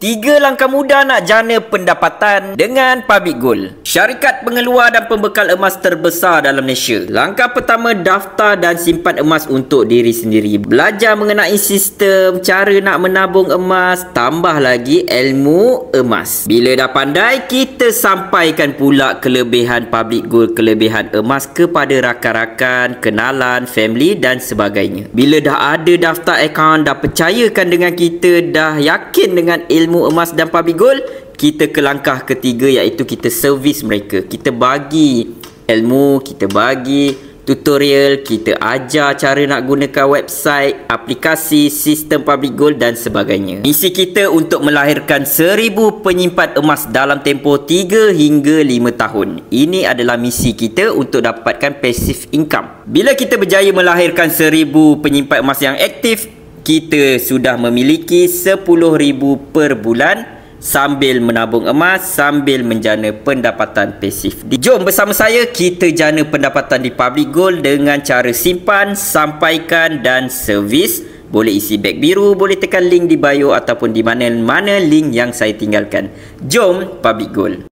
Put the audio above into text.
3 langkah mudah nak jana pendapatan dengan Public Gold. Syarikat pengeluar dan pembekal emas terbesar dalam Malaysia. Langkah pertama, daftar dan simpan emas untuk diri sendiri. Belajar mengenai sistem, cara nak menabung emas, tambah lagi ilmu emas. Bila dah pandai, kita sampaikan pula kelebihan Public Gold, kelebihan emas kepada rakan-rakan, kenalan, family dan sebagainya. Bila dah ada daftar akaun, dah percayakan dengan kita, dah yakin dengan ilmu emas dan Public Gold, kita ke langkah ketiga, iaitu kita servis mereka. Kita bagi ilmu, kita bagi tutorial, kita ajar cara nak gunakan website, aplikasi, sistem Public Gold dan sebagainya. Misi kita untuk melahirkan 1000 penyimpan emas dalam tempoh 3 hingga 5 tahun. Ini adalah misi kita untuk dapatkan passive income. Bila kita berjaya melahirkan 1000 penyimpan emas yang aktif, kita sudah memiliki 10,000 per bulan sambil menabung emas, sambil menjana pendapatan pasif. Jom bersama saya kita jana pendapatan di Public Gold dengan cara simpan, sampaikan dan servis. Boleh isi beg biru, boleh tekan link di bio ataupun di mana-mana link yang saya tinggalkan. Jom Public Gold.